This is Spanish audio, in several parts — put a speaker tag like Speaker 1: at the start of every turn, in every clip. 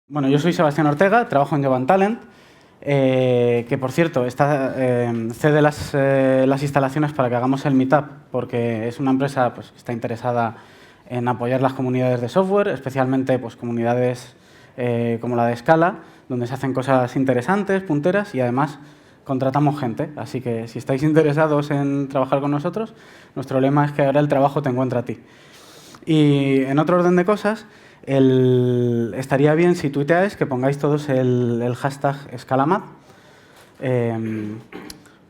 Speaker 1: Bueno, yo soy Sebastián Ortega, trabajo en Jovan Talent, que por cierto cede las instalaciones para que hagamos el Meetup, porque es una empresa pues, que está interesada en apoyar las comunidades de software, especialmente pues, comunidades como la de Scala, donde se hacen cosas interesantes, punteras, y además contratamos gente. Así que si estáis interesados en trabajar con nosotros, nuestro lema es que ahora el trabajo te encuentra a ti. Y en otro orden de cosas, estaría bien si tuiteáis que pongáis todos el hashtag Scalamad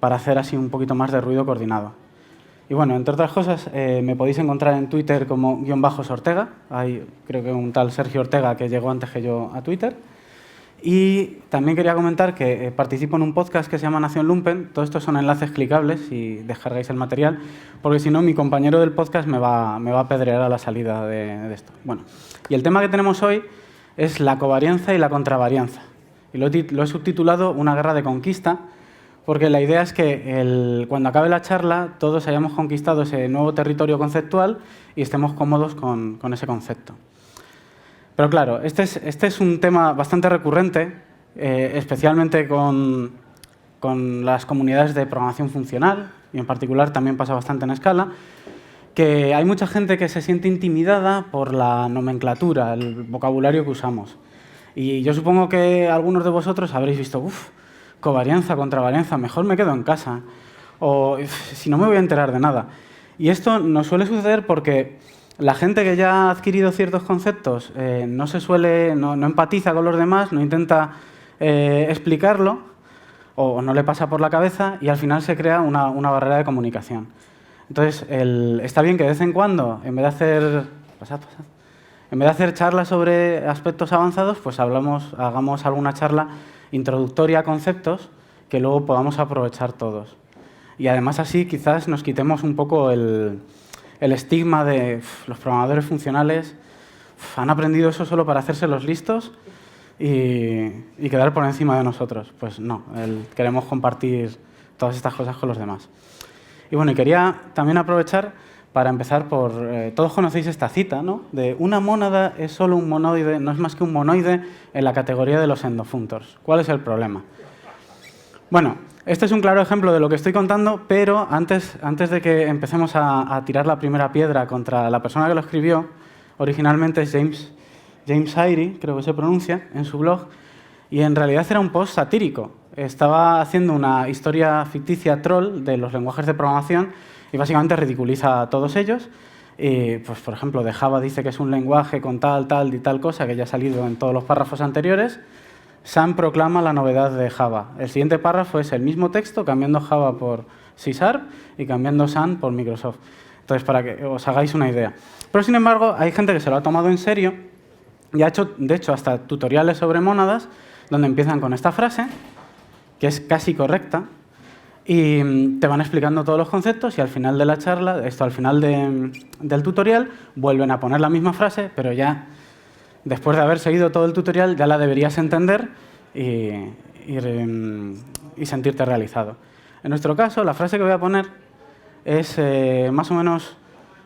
Speaker 1: para hacer así un poquito más de ruido coordinado. Y bueno, entre otras cosas, me podéis encontrar en Twitter como _Ortega. Hay creo que un tal Sergio Ortega que llegó antes que yo a Twitter. Y también quería comentar que participo en un podcast que se llama Nación Lumpen. Todos estos son enlaces clicables si descargáis el material, porque si no, mi compañero del podcast me va a apedrear a la salida de esto. Bueno, y el tema que tenemos hoy es la covarianza y la contravarianza. Y lo he subtitulado Una guerra de conquista, porque la idea es que cuando acabe la charla todos hayamos conquistado ese nuevo territorio conceptual y estemos cómodos con ese concepto. Pero claro, este es un tema bastante recurrente, especialmente con las comunidades de programación funcional, y en particular también pasa bastante en Scala, que hay mucha gente que se siente intimidada por la nomenclatura, el vocabulario que usamos. Y yo supongo que algunos de vosotros habréis visto, covarianza, contravarianza, mejor me quedo en casa, o si no me voy a enterar de nada. Y esto nos suele suceder porque la gente que ya ha adquirido ciertos conceptos no empatiza con los demás, no intenta explicarlo o no le pasa por la cabeza y al final se crea una barrera de comunicación. Entonces, está bien que de vez en cuando, en vez de hacer charlas sobre aspectos avanzados, pues hagamos alguna charla introductoria a conceptos que luego podamos aprovechar todos. Y además así quizás nos quitemos un poco el estigma de los programadores funcionales han aprendido eso solo para hacerse los listos y quedar por encima de nosotros. Pues no, queremos compartir todas estas cosas con los demás. Y bueno, y quería también aprovechar para empezar por... todos conocéis esta cita, ¿no? De una mónada es solo un monoide, no es más que un monoide en la categoría de los endofunctors. ¿Cuál es el problema? Bueno, este es un claro ejemplo de lo que estoy contando, pero antes de que empecemos a tirar la primera piedra contra la persona que lo escribió, originalmente es James Airy, creo que se pronuncia, en su blog, y en realidad era un post satírico. Estaba haciendo una historia ficticia troll de los lenguajes de programación y básicamente ridiculiza a todos ellos. Y, pues, por ejemplo, de Java dice que es un lenguaje con tal y tal cosa, que ya ha salido en todos los párrafos anteriores. Sun proclama la novedad de Java. El siguiente párrafo es el mismo texto, cambiando Java por C# y cambiando Sun por Microsoft. Entonces, para que os hagáis una idea. Pero, sin embargo, hay gente que se lo ha tomado en serio y ha hecho, de hecho, hasta tutoriales sobre mónadas, donde empiezan con esta frase, que es casi correcta, y te van explicando todos los conceptos y al final de la charla, al final del tutorial, vuelven a poner la misma frase, pero ya después de haber seguido todo el tutorial ya la deberías entender y sentirte realizado. En nuestro caso, la frase que voy a poner es más o menos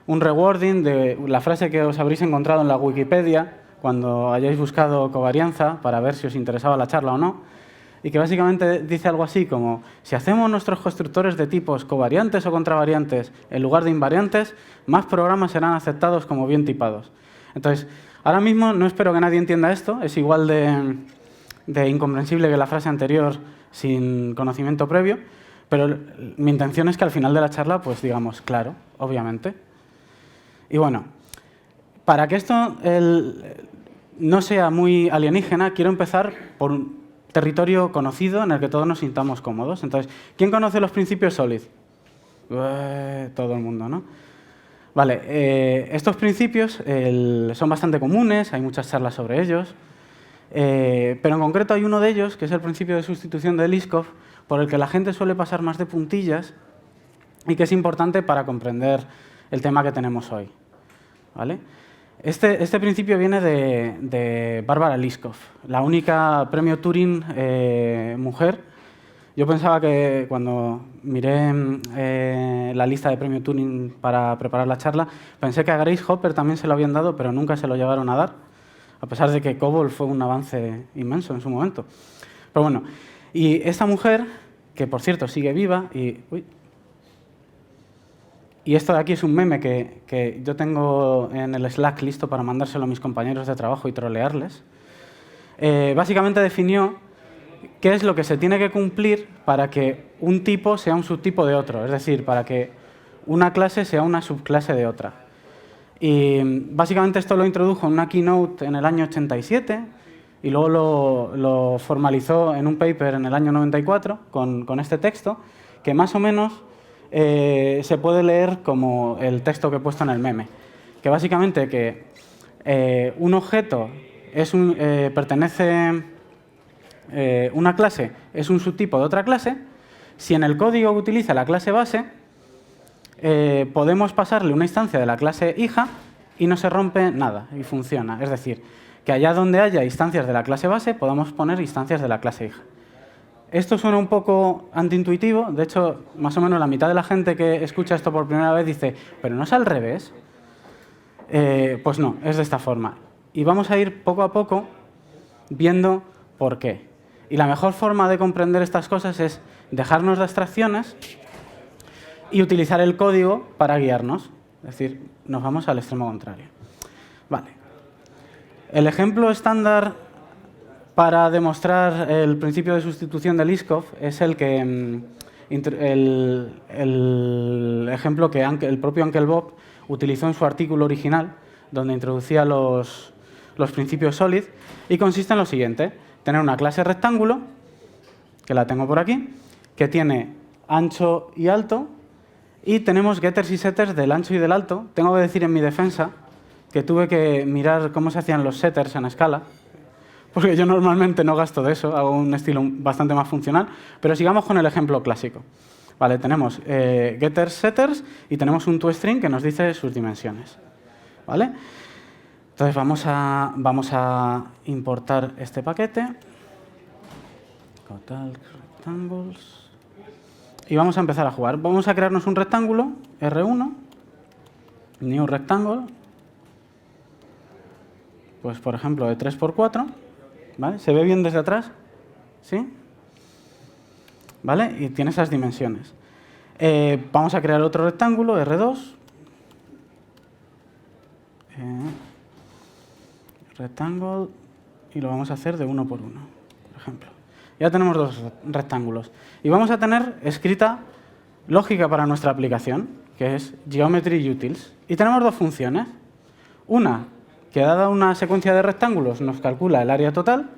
Speaker 1: un rewording de la frase que os habréis encontrado en la Wikipedia cuando hayáis buscado covarianza para ver si os interesaba la charla o no, y que básicamente dice algo así como: si hacemos nuestros constructores de tipos covariantes o contravariantes en lugar de invariantes, más programas serán aceptados como bien tipados. Entonces, ahora mismo no espero que nadie entienda esto, es igual de incomprensible que la frase anterior sin conocimiento previo, pero mi intención es que al final de la charla, pues digamos, claro, obviamente. Y bueno, para que esto no sea muy alienígena, quiero empezar por un territorio conocido en el que todos nos sintamos cómodos. Entonces, ¿quién conoce los principios SOLID? Todo el mundo, ¿no? Vale, estos principios son bastante comunes, hay muchas charlas sobre ellos, pero en concreto hay uno de ellos, que es el principio de sustitución de Liskov, por el que la gente suele pasar más de puntillas y que es importante para comprender el tema que tenemos hoy. ¿Vale? Este principio viene de Barbara Liskov, la única premio Turing mujer. Yo pensaba que cuando miré la lista de premio Turing para preparar la charla, pensé que a Grace Hopper también se lo habían dado, pero nunca se lo llegaron a dar. a pesar de que COBOL fue un avance inmenso en su momento. Pero bueno, y esta mujer, que por cierto sigue viva, y esto de aquí es un meme que yo tengo en el Slack listo para mandárselo a mis compañeros de trabajo y trolearles, básicamente definió qué es lo que se tiene que cumplir para que un tipo sea un subtipo de otro, es decir, para que una clase sea una subclase de otra. Y básicamente esto lo introdujo en una keynote en el año 87 y luego lo formalizó en un paper en el año 94 con este texto, que más o menos se puede leer como el texto que he puesto en el meme, que básicamente que un objeto pertenece, una clase es un subtipo de otra clase, si en el código que utiliza la clase base podemos pasarle una instancia de la clase hija y no se rompe nada y funciona. Es decir, que allá donde haya instancias de la clase base podamos poner instancias de la clase hija. Esto suena un poco antiintuitivo, de hecho, más o menos la mitad de la gente que escucha esto por primera vez dice, ¿pero no es al revés? Pues no, es de esta forma. Y vamos a ir poco a poco viendo por qué. Y la mejor forma de comprender estas cosas es dejarnos de abstracciones y utilizar el código para guiarnos. Es decir, nos vamos al extremo contrario. Vale. El ejemplo estándar para demostrar el principio de sustitución de Liskov es el ejemplo que el propio Uncle Bob utilizó en su artículo original, donde introducía los principios SOLID, y consiste en lo siguiente: tener una clase rectángulo, que la tengo por aquí, que tiene ancho y alto, y tenemos getters y setters del ancho y del alto. Tengo que decir en mi defensa que tuve que mirar cómo se hacían los setters en escala, porque yo normalmente no gasto de eso, hago un estilo bastante más funcional, pero sigamos con el ejemplo clásico. Vale, tenemos getters, setters y tenemos un toString que nos dice sus dimensiones. ¿Vale? Entonces vamos a importar este paquete, Calc rectangles, y vamos a empezar a jugar. Vamos a crearnos un rectángulo, R1, new rectangle, pues por ejemplo de 3×4, ¿vale? ¿Se ve bien desde atrás? ¿Sí? ¿Vale? Y tiene esas dimensiones. Vamos a crear otro rectángulo, R2, rectangle, y lo vamos a hacer de 1×1, por ejemplo. Ya tenemos dos rectángulos. Y vamos a tener escrita lógica para nuestra aplicación, que es geometry utils. Y tenemos dos funciones. Una, que dada una secuencia de rectángulos nos calcula el área total,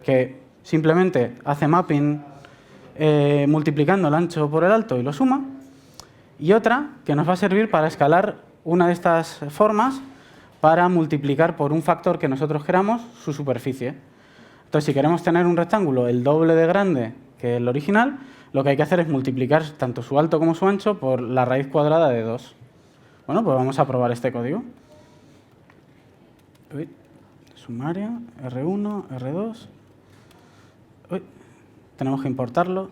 Speaker 1: que simplemente hace mapping multiplicando el ancho por el alto y lo suma. Y otra, que nos va a servir para escalar una de estas formas para multiplicar por un factor que nosotros queramos su superficie. Entonces, si queremos tener un rectángulo el doble de grande que el original, lo que hay que hacer es multiplicar tanto su alto como su ancho por la raíz cuadrada de 2. Bueno, pues vamos a probar este código. Sumaria, R1, R2. Tenemos que importarlo.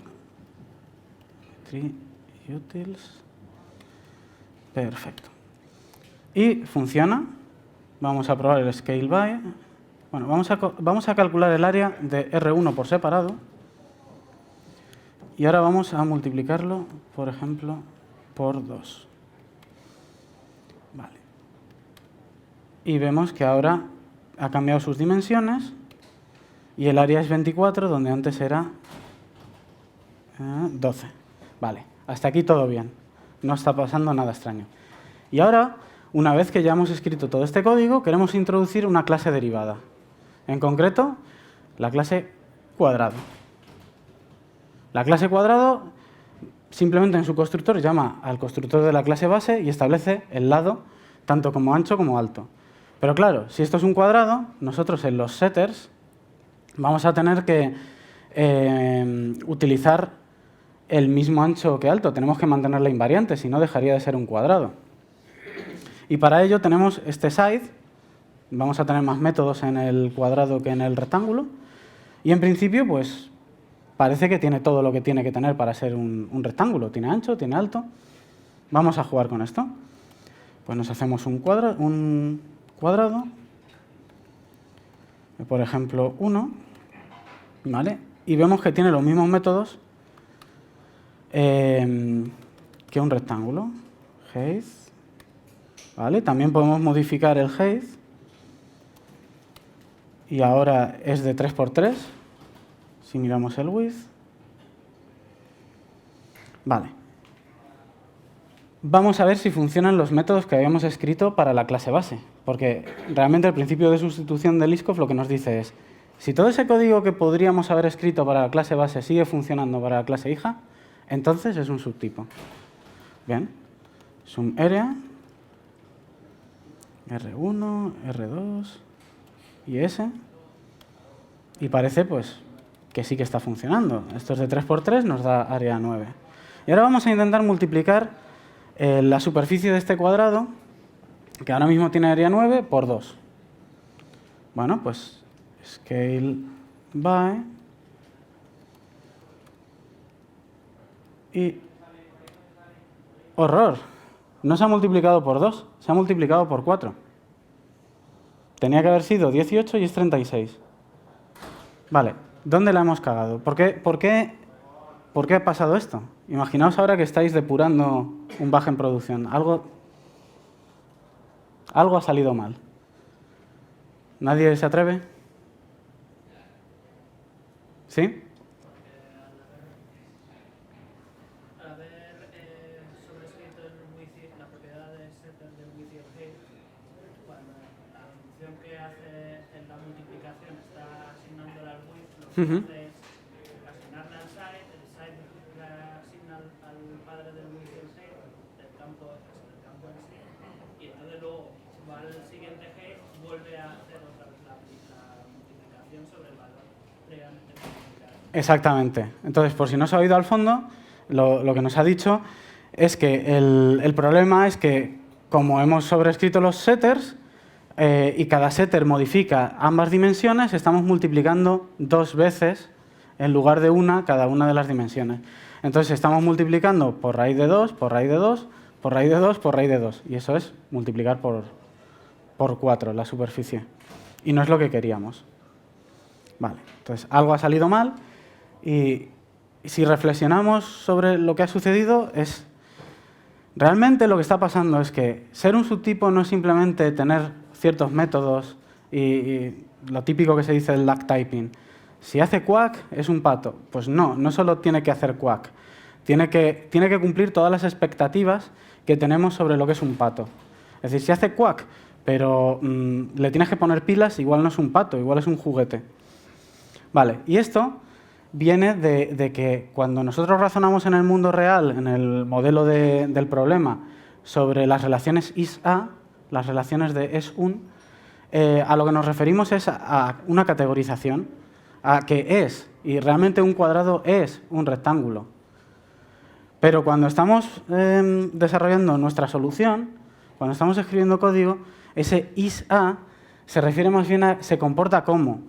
Speaker 1: Utils. Perfecto. Y funciona. Vamos a probar el scale by. Bueno, vamos a calcular el área de R1 por separado. Y ahora vamos a multiplicarlo, por ejemplo, por 2. Vale. Y vemos que ahora ha cambiado sus dimensiones y el área es 24, donde antes era 12. Vale, hasta aquí todo bien. No está pasando nada extraño. Y ahora, una vez que ya hemos escrito todo este código, queremos introducir una clase derivada. En concreto, la clase cuadrado. La clase cuadrado simplemente en su constructor llama al constructor de la clase base y establece el lado tanto como ancho como alto. Pero claro, si esto es un cuadrado, nosotros en los setters vamos a tener que utilizar el mismo ancho que alto. Tenemos que mantenerla invariante, si no dejaría de ser un cuadrado. Y para ello tenemos este side. Vamos a tener más métodos en el cuadrado que en el rectángulo. Y en principio, pues, parece que tiene todo lo que tiene que tener para ser un rectángulo. Tiene ancho, tiene alto. Vamos a jugar con esto. Pues nos hacemos un cuadrado. por ejemplo, 1, ¿vale? Y vemos que tiene los mismos métodos que un rectángulo. Height, ¿vale? También podemos modificar el height. Y ahora es de 3×3, si miramos el width. Vale. Vamos a ver si funcionan los métodos que habíamos escrito para la clase base, porque realmente el principio de sustitución de Liskov lo que nos dice es, si todo ese código que podríamos haber escrito para la clase base sigue funcionando para la clase hija, entonces es un subtipo. Bien, SumArea, R1, R2 y S, y parece pues que sí que está funcionando. Esto es de 3×3, nos da área 9. Y ahora vamos a intentar multiplicar la superficie de este cuadrado, que ahora mismo tiene área 9, por 2. Bueno, pues scale by y ¡horror! No se ha multiplicado por 2, se ha multiplicado por 4. Tenía que haber sido 18 y es 36. Vale, ¿dónde la hemos cagado? ¿Por qué ha pasado esto? Imaginaos ahora que estáis depurando un bug en producción. Algo ha salido mal. ¿Nadie se atreve? ¿Sí?
Speaker 2: Al haber sobrescrito la propiedad de setter del width y el height, cuando la función que hace en la multiplicación está asignándole al width, lo que hace es asignarle al side, el side le asigna al padre del width y el height, del campo en sí, y entonces luego va al siguiente height, vuelve a hacer otra vez la multiplicación sobre el valor previamente multiplicado.
Speaker 1: Exactamente. Entonces, por si no se ha oído al fondo, lo que nos ha dicho es que el problema es que, como hemos sobrescrito los setters y cada setter modifica ambas dimensiones, estamos multiplicando 2 veces en lugar de una cada una de las dimensiones. Entonces, estamos multiplicando por raíz de 2, por raíz de 2, por raíz de 2, por raíz de 2. Y eso es multiplicar por 4 la superficie. Y no es lo que queríamos. Vale, entonces algo ha salido mal. Y si reflexionamos sobre lo que ha sucedido, realmente lo que está pasando es que ser un subtipo no es simplemente tener ciertos métodos y lo típico que se dice el lag typing. Si hace quack, es un pato. Pues no solo tiene que hacer quack, tiene que cumplir todas las expectativas que tenemos sobre lo que es un pato. Es decir, si hace quack, pero le tienes que poner pilas, igual no es un pato, igual es un juguete. Vale, y esto viene de que cuando nosotros razonamos en el mundo real, en el modelo del problema, sobre las relaciones is-a, las relaciones de es-un, a lo que nos referimos es a una categorización, a que es, y realmente un cuadrado es un rectángulo. Pero cuando estamos desarrollando nuestra solución, cuando estamos escribiendo código, ese is-a se refiere más bien a se comporta como.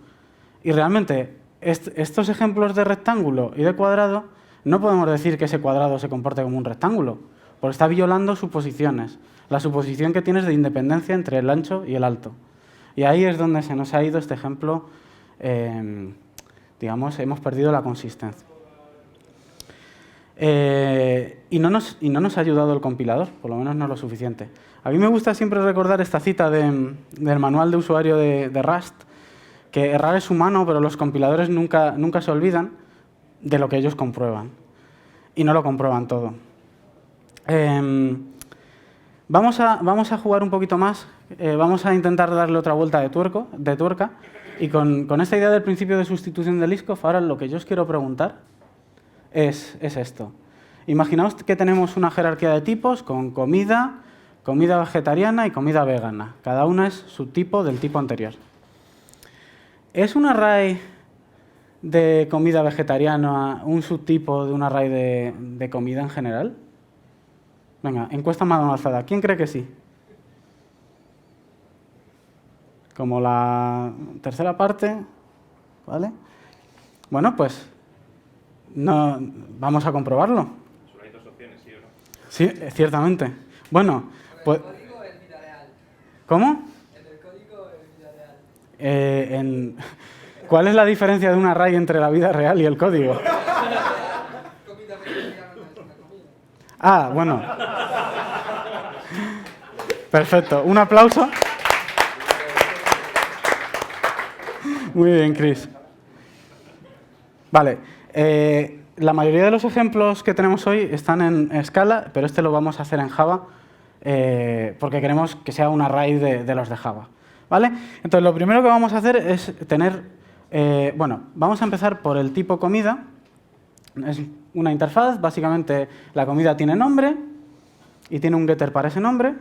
Speaker 1: Y realmente, estos ejemplos de rectángulo y de cuadrado, no podemos decir que ese cuadrado se comporte como un rectángulo, porque está violando suposiciones, la suposición que tienes de independencia entre el ancho y el alto. Y ahí es donde se nos ha ido este ejemplo, digamos, hemos perdido la consistencia. Y no nos ha ayudado el compilador, por lo menos no lo suficiente. A mí me gusta siempre recordar esta cita del manual de usuario de Rust, que errar es humano, pero los compiladores nunca se olvidan de lo que ellos comprueban. Y no lo comprueban todo. Vamos a jugar un poquito más, vamos a intentar darle otra vuelta de tuerca, y con esta idea del principio de sustitución de Liskov, ahora lo que yo os quiero preguntar es esto. Imaginaos que tenemos una jerarquía de tipos con comida vegetariana y comida vegana. Cada una es subtipo del tipo anterior. ¿Es un array de comida vegetariana un subtipo de un array de comida en general? Venga, encuesta mano alzada. ¿Quién cree que sí? Como la tercera parte, ¿vale? Bueno, pues no, vamos a comprobarlo.
Speaker 3: Solo hay 2 opciones, ¿sí o no?
Speaker 1: Sí, ciertamente. Bueno, pues...
Speaker 4: ¿El código es vida real?
Speaker 1: ¿Cómo?
Speaker 4: ¿El del código es vida real?
Speaker 1: ¿Cuál es la diferencia de un array entre la vida real y el código? Ah, bueno. Perfecto. Un aplauso. Muy bien, Chris. Vale. La mayoría de los ejemplos que tenemos hoy están en Scala, pero este lo vamos a hacer en Java porque queremos que sea un array de los de Java. ¿Vale? Entonces, lo primero que vamos a hacer es tener... vamos a empezar por el tipo comida. Es una interfaz. Básicamente, la comida tiene nombre y tiene un getter para ese nombre.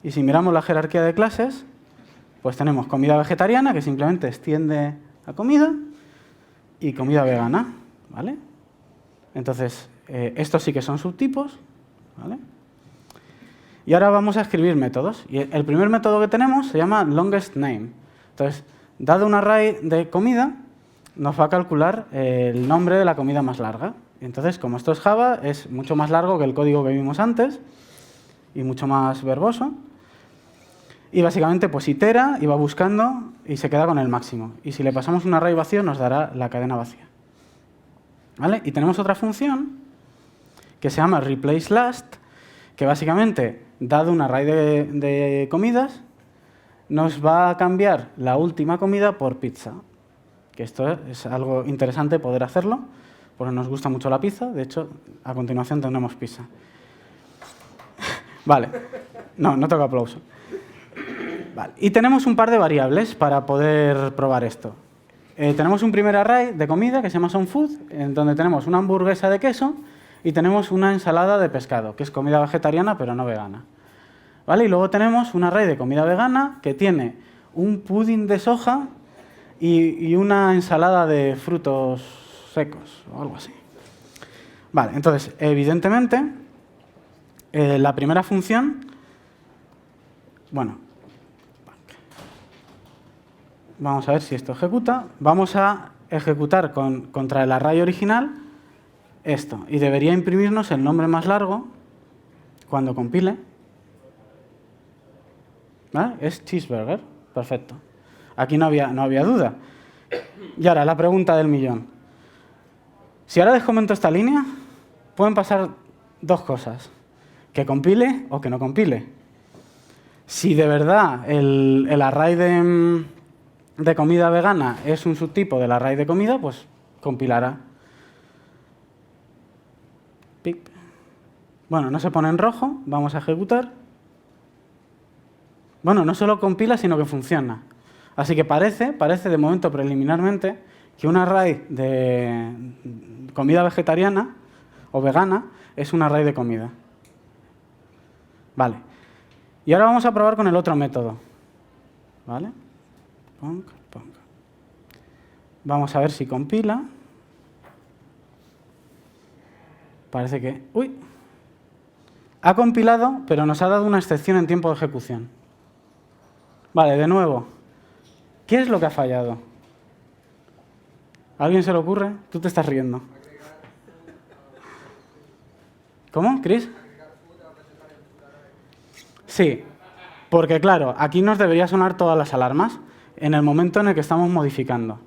Speaker 1: Y si miramos la jerarquía de clases, pues tenemos comida vegetariana, que simplemente extiende a comida, y comida vegana. ¿Vale? Entonces, estos sí que son subtipos. ¿Vale? Y ahora vamos a escribir métodos. Y el primer método que tenemos se llama longestName. Entonces, dado un array de comida, nos va a calcular el nombre de la comida más larga. Entonces, como esto es Java, es mucho más largo que el código que vimos antes y mucho más verboso. Y básicamente pues itera y va buscando y se queda con el máximo. Y si le pasamos un array vacío, nos dará la cadena vacía. ¿Vale? Y tenemos otra función que se llama replaceLast, que básicamente, dado un array de comidas, nos va a cambiar la última comida por pizza. Que esto es algo interesante poder hacerlo, porque nos gusta mucho la pizza. De hecho, a continuación tendremos pizza. Vale. No toca aplauso. Vale. Y tenemos un par de variables para poder probar esto. Tenemos un primer array de comida que se llama someFood, en donde tenemos una hamburguesa de queso y tenemos una ensalada de pescado, que es comida vegetariana pero no vegana. ¿Vale? Y luego tenemos un array de comida vegana que tiene un pudding de soja y una ensalada de frutos secos o algo así. Vale, entonces, evidentemente, la primera función, vamos a ver si esto ejecuta. Vamos a ejecutar contra el array original esto. Y debería imprimirnos el nombre más largo cuando compile. ¿Vale? Es cheeseburger. Perfecto. Aquí no había duda. Y ahora, la pregunta del millón. Si ahora descomento esta línea, pueden pasar dos cosas. Que compile o que no compile. Si de verdad el array de comida vegana es un subtipo del array de comida, pues compilará. Pip. Bueno, no se pone en rojo, vamos a ejecutar. Bueno, no solo compila, sino que funciona. Así que parece de momento preliminarmente que un array de comida vegetariana o vegana es un array de comida. Vale. Y ahora vamos a probar con el otro método. ¿Vale? Vamos a ver si compila. Parece que... ¡Uy! Ha compilado, pero nos ha dado una excepción en tiempo de ejecución. Vale, de nuevo. ¿Qué es lo que ha fallado? ¿A alguien se le ocurre? Tú te estás riendo. ¿Cómo, Chris? Sí, porque claro, aquí nos debería sonar todas las alarmas en el momento en el que estamos modificando.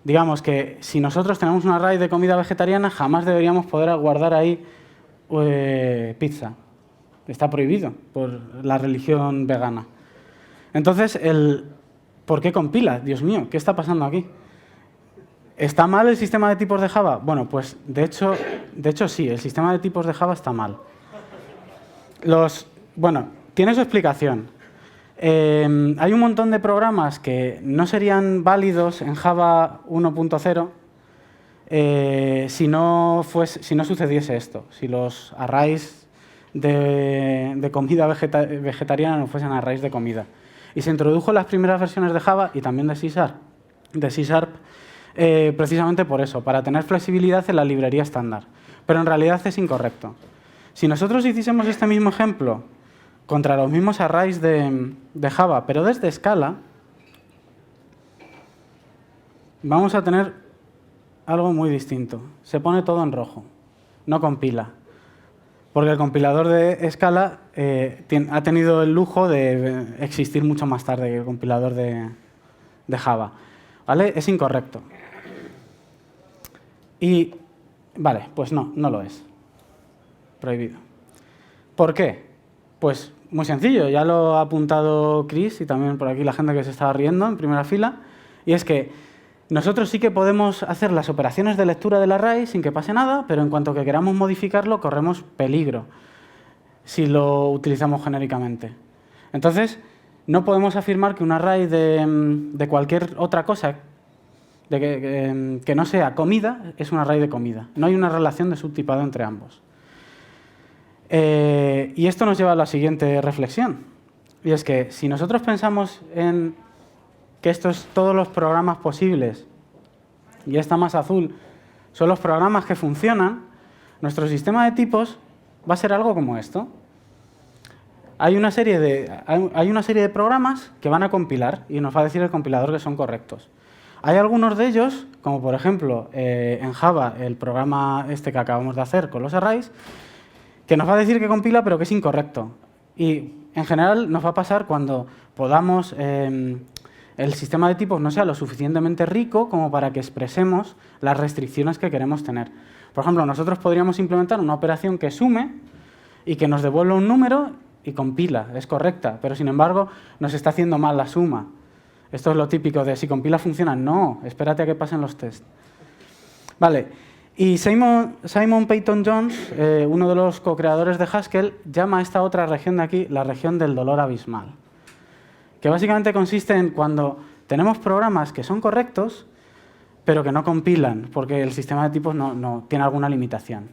Speaker 1: Digamos que si nosotros tenemos un array de comida vegetariana, jamás deberíamos poder guardar ahí pizza. Está prohibido por la religión vegana. Entonces, ¿por qué compila? Dios mío, ¿qué está pasando aquí? ¿Está mal el sistema de tipos de Java? Bueno, pues de hecho sí, el sistema de tipos de Java está mal. Tiene su explicación. Hay un montón de programas que no serían válidos en Java 1.0 si no sucediese esto, si los arrays de comida vegetariana no fuesen arrays de comida. Y se introdujo en las primeras versiones de Java y también de C#, precisamente por eso, para tener flexibilidad en la librería estándar. Pero en realidad es incorrecto. Si nosotros hiciésemos este mismo ejemplo contra los mismos arrays de Java, pero desde Scala, vamos a tener algo muy distinto. Se pone todo en rojo, no compila. Porque el compilador de Scala ha tenido el lujo de existir mucho más tarde que el compilador de de Java. ¿Vale? Es incorrecto. Y, vale, pues no lo es. Prohibido. ¿Por qué? Pues muy sencillo, ya lo ha apuntado Chris y también por aquí la gente que se estaba riendo en primera fila, y es que nosotros sí que podemos hacer las operaciones de lectura del array sin que pase nada, pero en cuanto que queramos modificarlo, corremos peligro si lo utilizamos genéricamente. Entonces, no podemos afirmar que un array de cualquier otra cosa que no sea comida es un array de comida. No hay una relación de subtipado entre ambos. Y esto nos lleva a la siguiente reflexión. Y es que si nosotros pensamos en que todos los programas posibles, y esta masa azul, son los programas que funcionan, nuestro sistema de tipos va a ser algo como esto. Hay una serie de programas que van a compilar y nos va a decir el compilador que son correctos. Hay algunos de ellos, como por ejemplo en Java el programa este que acabamos de hacer con los arrays, que nos va a decir que compila pero que es incorrecto. Y en general nos va a pasar cuando podamos el sistema de tipos no sea lo suficientemente rico como para que expresemos las restricciones que queremos tener. Por ejemplo, nosotros podríamos implementar una operación que sume y que nos devuelva un número y compila, es correcta, pero sin embargo nos está haciendo mal la suma. Esto es lo típico de si compila funciona. No, espérate a que pasen los tests. Vale, y Simon Peyton-Jones, uno de los co-creadores de Haskell, llama a esta otra región de aquí la región del dolor abismal, que básicamente consiste en cuando tenemos programas que son correctos, pero que no compilan, porque el sistema de tipos no tiene alguna limitación.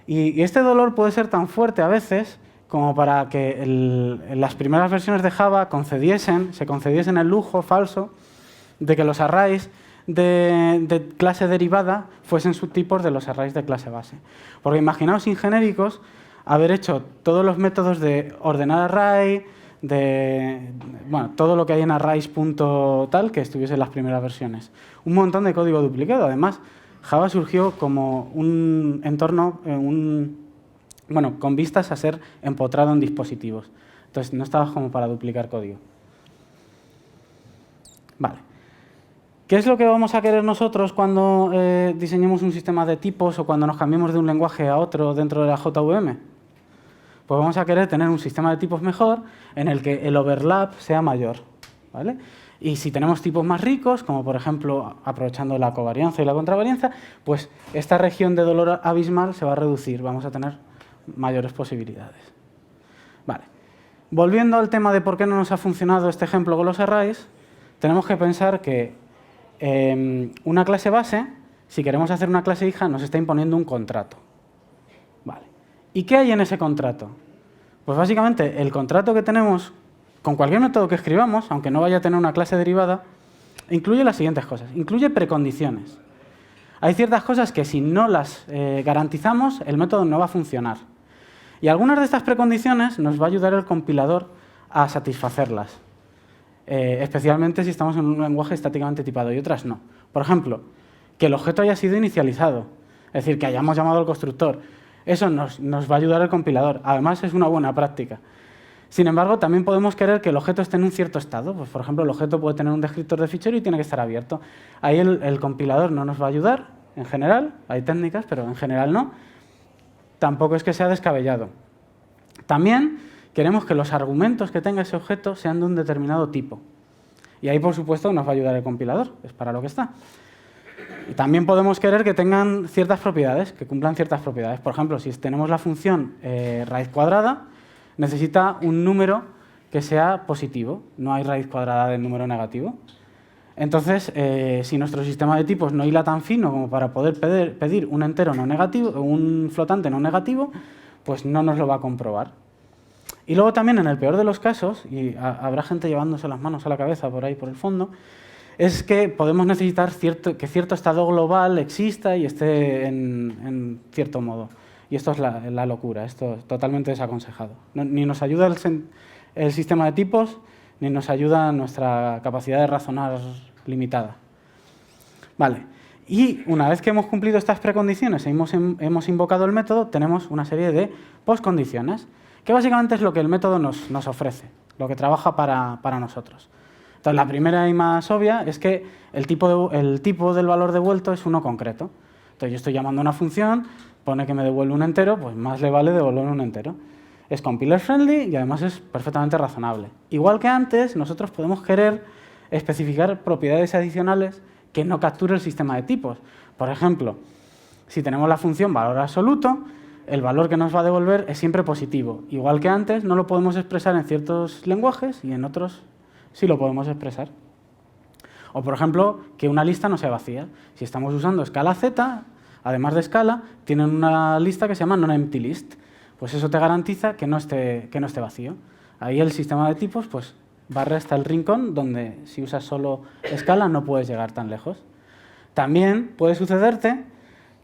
Speaker 1: Y este dolor puede ser tan fuerte a veces como para que las primeras versiones de Java se concediesen el lujo falso de que los arrays de clase derivada fuesen subtipos de los arrays de clase base. Porque imaginaos sin genéricos haber hecho todos los métodos de ordenar array, todo lo que hay en arrays.tal que estuviese en las primeras versiones. Un montón de código duplicado. Además, Java surgió como un entorno, con vistas a ser empotrado en dispositivos. Entonces, no estaba como para duplicar código. Vale. ¿Qué es lo que vamos a querer nosotros cuando diseñemos un sistema de tipos o cuando nos cambiemos de un lenguaje a otro dentro de la JVM? Pues vamos a querer tener un sistema de tipos mejor en el que el overlap sea mayor, ¿vale? Y si tenemos tipos más ricos, como por ejemplo aprovechando la covarianza y la contravarianza, pues esta región de dolor abismal se va a reducir, vamos a tener mayores posibilidades. Vale. Volviendo al tema de por qué no nos ha funcionado este ejemplo con los arrays, tenemos que pensar que una clase base, si queremos hacer una clase hija, nos está imponiendo un contrato. Vale. ¿Y qué hay en ese contrato? Pues básicamente el contrato que tenemos con cualquier método que escribamos, aunque no vaya a tener una clase derivada, incluye las siguientes cosas. Incluye precondiciones. Hay ciertas cosas que si no las garantizamos, el método no va a funcionar. Y algunas de estas precondiciones nos va a ayudar el compilador a satisfacerlas, especialmente si estamos en un lenguaje estáticamente tipado y otras no. Por ejemplo, que el objeto haya sido inicializado, es decir, que hayamos llamado al constructor. Eso nos va a ayudar el compilador. Además, es una buena práctica. Sin embargo, también podemos querer que el objeto esté en un cierto estado. Pues, por ejemplo, el objeto puede tener un descriptor de fichero y tiene que estar abierto. Ahí el compilador no nos va a ayudar, en general. Hay técnicas, pero en general no. Tampoco es que sea descabellado. También queremos que los argumentos que tenga ese objeto sean de un determinado tipo. Y ahí, por supuesto, nos va a ayudar el compilador. Es para lo que está. Y también podemos querer que tengan ciertas propiedades, que cumplan ciertas propiedades. Por ejemplo, si tenemos la función raíz cuadrada, necesita un número que sea positivo. No hay raíz cuadrada del número negativo. Entonces, si nuestro sistema de tipos no hila tan fino como para poder pedir un entero no negativo, un flotante no negativo, pues no nos lo va a comprobar. Y luego también, en el peor de los casos, y habrá gente llevándose las manos a la cabeza por ahí, por el fondo, es que podemos necesitar que cierto estado global exista y esté en cierto modo. Y esto es la locura, esto es totalmente desaconsejado. Ni nos ayuda el sistema de tipos, ni nos ayuda nuestra capacidad de razonar limitada. Vale. Y una vez que hemos cumplido estas precondiciones e hemos invocado el método, tenemos una serie de postcondiciones, que básicamente es lo que el método nos ofrece, lo que trabaja para nosotros. Entonces, la primera y más obvia es que el tipo del valor devuelto es uno concreto. Entonces, yo estoy llamando a una función, pone que me devuelve un entero, pues más le vale devolver un entero. Es compiler friendly y además es perfectamente razonable. Igual que antes, nosotros podemos querer especificar propiedades adicionales que no capture el sistema de tipos. Por ejemplo, si tenemos la función valor absoluto, el valor que nos va a devolver es siempre positivo. Igual que antes, no lo podemos expresar en ciertos lenguajes y en otros sí lo podemos expresar. O, por ejemplo, que una lista no sea vacía. Si estamos usando escala Z, además de escala, tienen una lista que se llama non-empty list. Pues eso te garantiza que no esté vacío. Ahí el sistema de tipos pues, barre hasta el rincón, donde si usas solo escala no puedes llegar tan lejos. También puede sucederte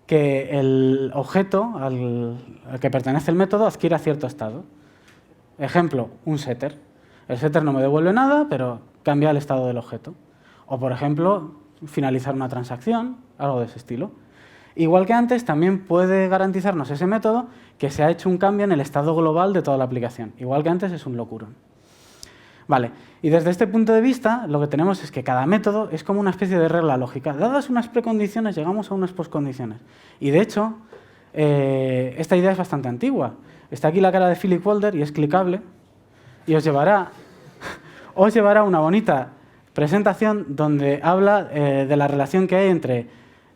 Speaker 1: que el objeto al que pertenece el método adquiera cierto estado. Ejemplo, un setter. El setter no me devuelve nada, pero cambia el estado del objeto. O, por ejemplo, finalizar una transacción, algo de ese estilo. Igual que antes, también puede garantizarnos ese método que se ha hecho un cambio en el estado global de toda la aplicación. Igual que antes, es un locurón. Vale, y desde este punto de vista, lo que tenemos es que cada método es como una especie de regla lógica. Dadas unas precondiciones, llegamos a unas postcondiciones. Y de hecho, esta idea es bastante antigua. Está aquí la cara de Philip Walder y es clicable. Y os llevará a una bonita presentación donde habla de la relación que hay entre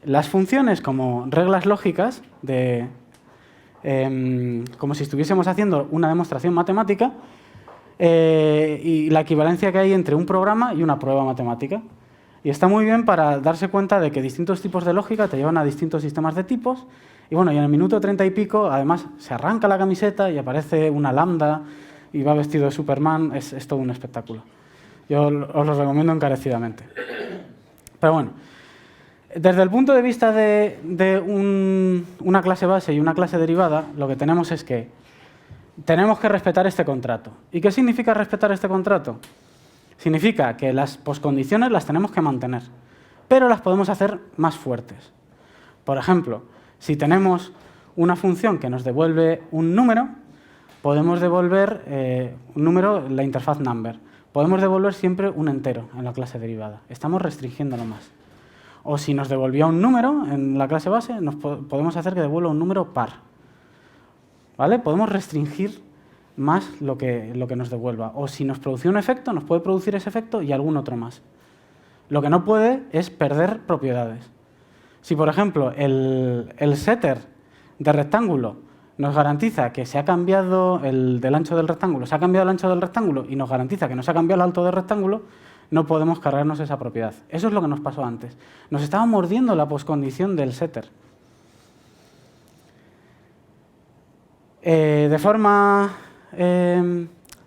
Speaker 1: las funciones como reglas lógicas, como si estuviésemos haciendo una demostración matemática, y la equivalencia que hay entre un programa y una prueba matemática. Y está muy bien para darse cuenta de que distintos tipos de lógica te llevan a distintos sistemas de tipos. Y bueno, y en el minuto 30 y pico, además, se arranca la camiseta y aparece una lambda y va vestido de Superman. Es todo un espectáculo. Yo os lo recomiendo encarecidamente. Pero bueno, desde el punto de vista de una clase base y una clase derivada, lo que tenemos es que tenemos que respetar este contrato. ¿Y qué significa respetar este contrato? Significa que las poscondiciones las tenemos que mantener, pero las podemos hacer más fuertes. Por ejemplo, si tenemos una función que nos devuelve un número, podemos devolver un número, la interfaz number. Podemos devolver siempre un entero en la clase derivada. Estamos restringiéndolo más. O si nos devolvía un número en la clase base, podemos hacer que devuelva un número par. ¿Vale? Podemos restringir más lo que nos devuelva. O si nos produce un efecto, nos puede producir ese efecto y algún otro más. Lo que no puede es perder propiedades. Si, por ejemplo, el setter de rectángulo nos garantiza que se ha cambiado del ancho del rectángulo, se ha cambiado el ancho del rectángulo y nos garantiza que no se ha cambiado el alto del rectángulo, no podemos cargarnos esa propiedad. Eso es lo que nos pasó antes. Nos estaba mordiendo la poscondición del setter. De forma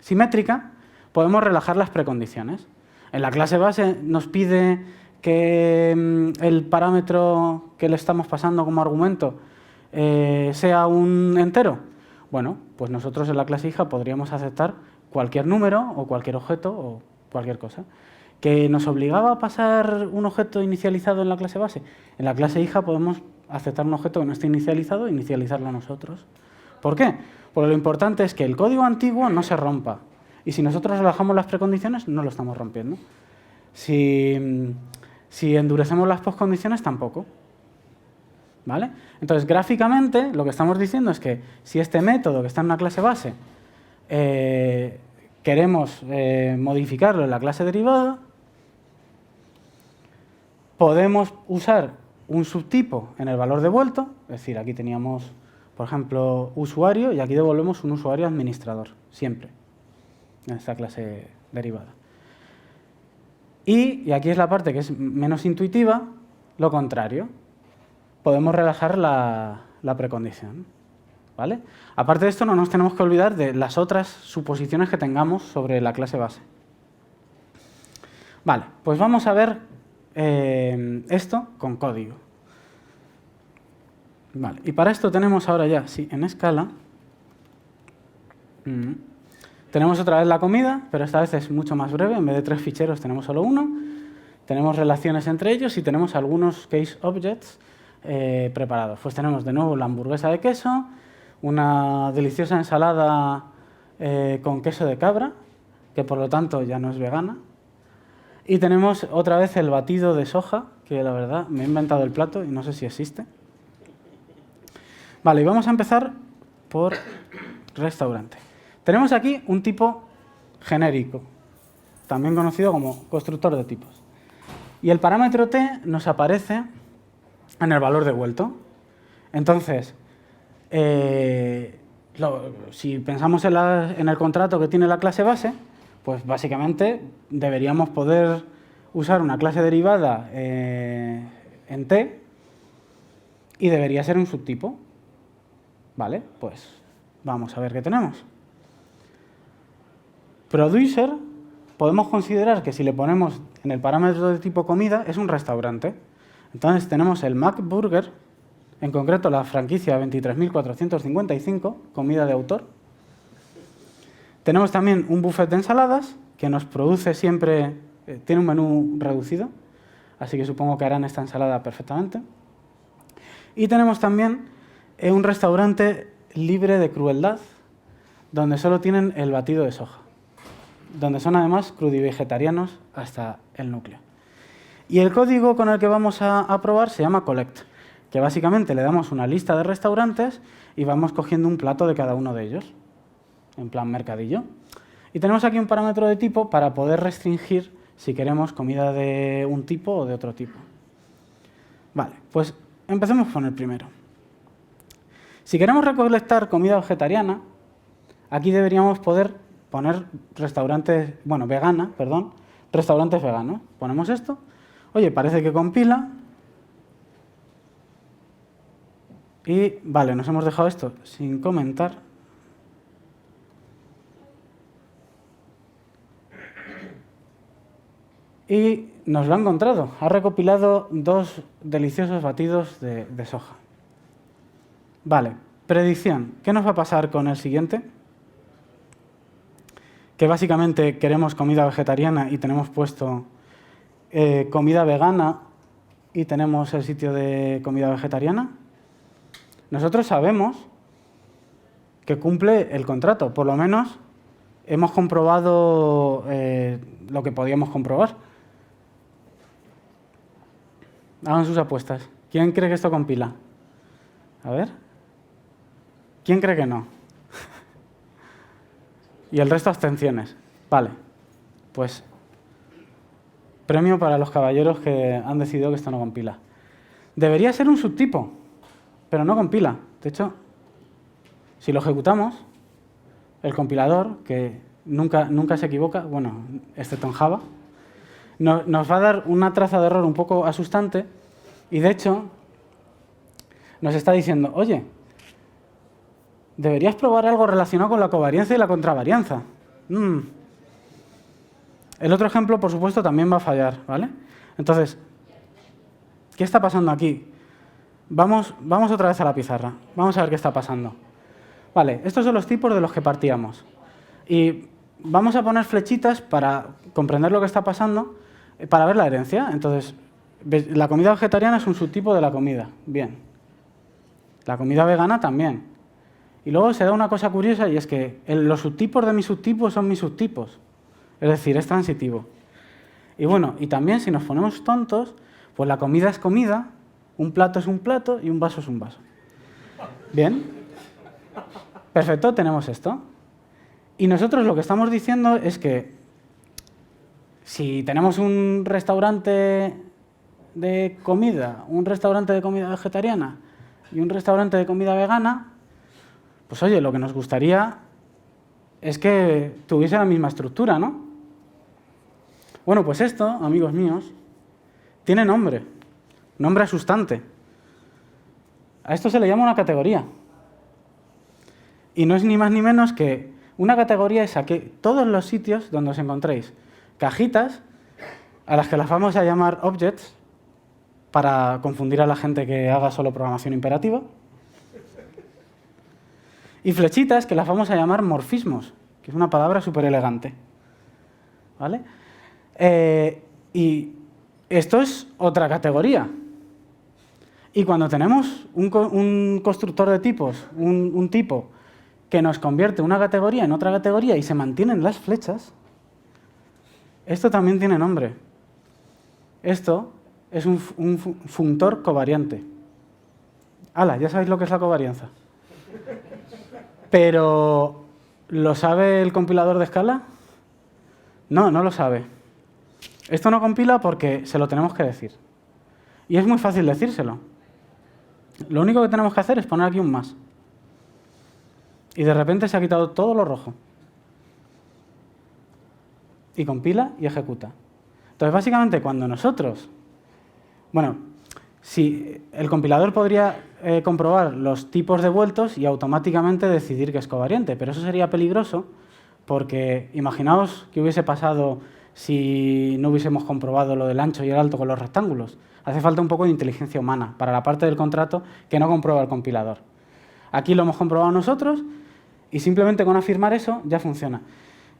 Speaker 1: simétrica, podemos relajar las precondiciones. En la clase base nos pide que el parámetro que le estamos pasando como argumento sea un entero. Bueno, pues nosotros en la clase hija podríamos aceptar cualquier número o cualquier objeto o cualquier cosa. ¿Que nos obligaba a pasar un objeto inicializado en la clase base? En la clase hija podemos aceptar un objeto que no esté inicializado e inicializarlo nosotros. ¿Por qué? Porque lo importante es que el código antiguo no se rompa. Y si nosotros relajamos las precondiciones, no lo estamos rompiendo. Si endurecemos las postcondiciones, tampoco. ¿Vale? Entonces, gráficamente, lo que estamos diciendo es que si este método que está en una clase base queremos modificarlo en la clase derivada, podemos usar un subtipo en el valor devuelto. Es decir, aquí teníamos, por ejemplo, usuario, y aquí devolvemos un usuario administrador, siempre, en esta clase derivada. Y aquí es la parte que es menos intuitiva, lo contrario. Podemos relajar la precondición. ¿Vale? Aparte de esto, no nos tenemos que olvidar de las otras suposiciones que tengamos sobre la clase base. Vale, pues vamos a ver esto con código. Vale, y para esto tenemos ahora ya, sí, en escala, tenemos otra vez la comida, pero esta vez es mucho más breve. En vez de 3 ficheros tenemos solo uno. Tenemos relaciones entre ellos y tenemos algunos case objects preparados. Pues tenemos de nuevo la hamburguesa de queso, una deliciosa ensalada con queso de cabra, que por lo tanto ya no es vegana. Y tenemos otra vez el batido de soja, que la verdad me he inventado el plato y no sé si existe. Vale, y vamos a empezar por restaurante. Tenemos aquí un tipo genérico, también conocido como constructor de tipos. Y el parámetro t nos aparece en el valor devuelto. Entonces, si pensamos en el contrato que tiene la clase base, pues básicamente deberíamos poder usar una clase derivada en t y debería ser un subtipo. Vale, pues vamos a ver qué tenemos. Producer, podemos considerar que si le ponemos en el parámetro de tipo comida, es un restaurante. Entonces tenemos el McBurger, en concreto la franquicia 23.455, comida de autor. Tenemos también un buffet de ensaladas, que nos produce siempre, tiene un menú reducido, así que supongo que harán esta ensalada perfectamente. Y tenemos también un restaurante libre de crueldad, donde solo tienen el batido de soja, donde son además crudivegetarianos hasta el núcleo. Y el código con el que vamos a probar se llama collect, que básicamente le damos una lista de restaurantes y vamos cogiendo un plato de cada uno de ellos, en plan mercadillo. Y tenemos aquí un parámetro de tipo para poder restringir si queremos comida de un tipo o de otro tipo. Vale, pues empecemos con el primero. Si queremos recolectar comida vegetariana, aquí deberíamos poder poner restaurantes veganos. Ponemos esto. Oye, parece que compila. Y vale, nos hemos dejado esto sin comentar. Y nos lo ha encontrado. Ha recopilado 2 deliciosos batidos de soja. Vale, predicción. ¿Qué nos va a pasar con el siguiente? Que básicamente queremos comida vegetariana y tenemos puesto comida vegana y tenemos el sitio de comida vegetariana. Nosotros sabemos que cumple el contrato, por lo menos hemos comprobado lo que podíamos comprobar. Hagan sus apuestas. ¿Quién cree que esto compila? A ver. ¿Quién cree que no? Y el resto abstenciones. Vale. Pues premio para los caballeros que han decidido que esto no compila. Debería ser un subtipo, pero no compila. De hecho, si lo ejecutamos, el compilador, que nunca se equivoca, bueno, excepto en Java, nos va a dar una traza de error un poco asustante y, de hecho, nos está diciendo, oye, deberías probar algo relacionado con la covarianza y la contravarianza. El otro ejemplo, por supuesto, también va a fallar, ¿vale? Entonces, ¿qué está pasando aquí? Vamos otra vez a la pizarra. Vamos a ver qué está pasando. Vale, estos son los tipos de los que partíamos. Y vamos a poner flechitas para comprender lo que está pasando, para ver la herencia. Entonces, la comida vegetariana es un subtipo de la comida. Bien. La comida vegana también. Y luego se da una cosa curiosa y es que los subtipos de mis subtipos son mis subtipos. Es decir, es transitivo. Y bueno, y también si nos ponemos tontos, pues la comida es comida, un plato es un plato y un vaso es un vaso. Bien. Perfecto, tenemos esto. Y nosotros lo que estamos diciendo es que si tenemos un restaurante de comida, un restaurante de comida vegetariana y un restaurante de comida vegana, pues oye, lo que nos gustaría es que tuviese la misma estructura, ¿no? Bueno, pues esto, amigos míos, tiene nombre asustante. A esto se le llama una categoría. Y no es ni más ni menos que una categoría es todos los sitios donde os encontréis cajitas a las que las vamos a llamar objects para confundir a la gente que haga solo programación imperativa. Y flechitas que las vamos a llamar morfismos, que es una palabra súper elegante. ¿Vale? Y esto es otra categoría. Y cuando tenemos un constructor de tipos, un tipo que nos convierte una categoría en otra categoría y se mantienen las flechas, esto también tiene nombre. Esto es un functor covariante. ¡Hala! Ya sabéis lo que es la covarianza. Pero, ¿lo sabe el compilador de Scala? No, no lo sabe. Esto no compila porque se lo tenemos que decir. Y es muy fácil decírselo. Lo único que tenemos que hacer es poner aquí un más. Y de repente se ha quitado todo lo rojo. Y compila y ejecuta. Entonces, básicamente, cuando nosotros... Bueno, si el compilador podría comprobar los tipos devueltos y automáticamente decidir que es covariante, pero eso sería peligroso porque imaginaos qué hubiese pasado si no hubiésemos comprobado lo del ancho y el alto con los rectángulos. Hace falta un poco de inteligencia humana para la parte del contrato que no comprueba el compilador. Aquí lo hemos comprobado nosotros y simplemente con afirmar eso ya funciona.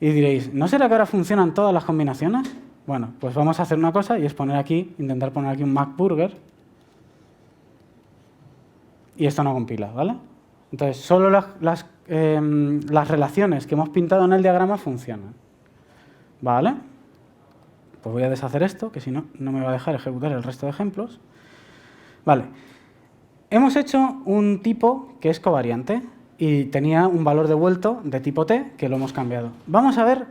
Speaker 1: Y diréis, ¿no será que ahora funcionan todas las combinaciones? Bueno, pues vamos a hacer una cosa y es intentar poner aquí un MacBurger. Y esto no compila, ¿vale? Entonces, solo las relaciones que hemos pintado en el diagrama funcionan. ¿Vale? Pues voy a deshacer esto, que si no, no me va a dejar ejecutar el resto de ejemplos. Vale. Hemos hecho un tipo que es covariante y tenía un valor devuelto de tipo t, que lo hemos cambiado. Vamos a ver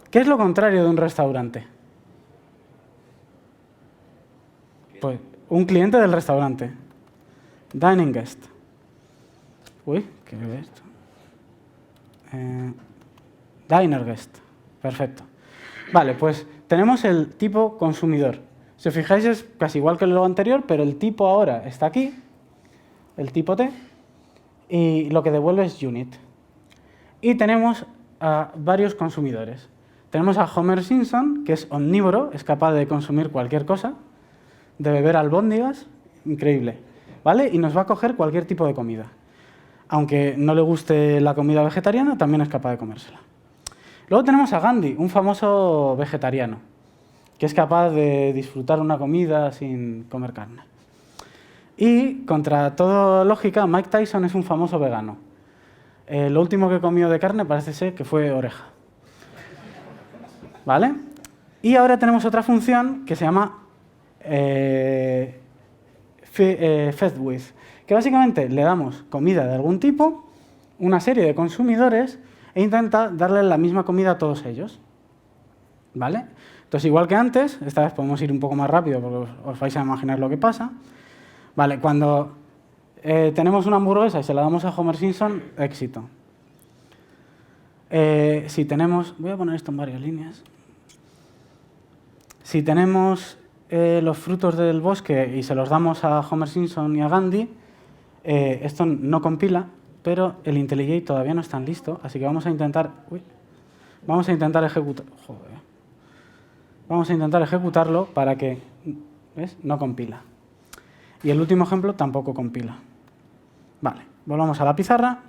Speaker 1: qué es lo contrario de un restaurante. Pues un cliente del restaurante. Dining guest. Uy, ¿qué es esto? Diner guest. Perfecto. Vale, pues tenemos el tipo consumidor. Si os fijáis es casi igual que lo anterior, pero el tipo ahora está aquí, el tipo T, y lo que devuelve es unit. Y tenemos a varios consumidores. Tenemos a Homer Simpson, que es omnívoro, es capaz de consumir cualquier cosa, de beber albóndigas, increíble, ¿vale? Y nos va a coger cualquier tipo de comida. Aunque no le guste la comida vegetariana, también es capaz de comérsela. Luego tenemos a Gandhi, un famoso vegetariano, que es capaz de disfrutar una comida sin comer carne. Y, contra toda lógica, Mike Tyson es un famoso vegano. Lo último que comió de carne parece ser que fue oreja. ¿Vale? Y ahora tenemos otra función que se llama fed with, que básicamente le damos comida de algún tipo, una serie de consumidores, e intenta darle la misma comida a todos ellos. ¿Vale? Entonces, igual que antes, esta vez podemos ir un poco más rápido porque os vais a imaginar lo que pasa. Vale, cuando tenemos una hamburguesa y se la damos a Homer Simpson, éxito. Si tenemos... Voy a poner esto en varias líneas. Si tenemos los frutos del bosque y se los damos a Homer Simpson y a Gandhi, esto no compila, pero el IntelliJ todavía no está listo, así que vamos a intentar... Vamos a intentar ejecutar... Joder. Vamos a intentar ejecutarlo para que... ¿Ves? No compila. Y el último ejemplo tampoco compila. Vale, volvamos a la pizarra.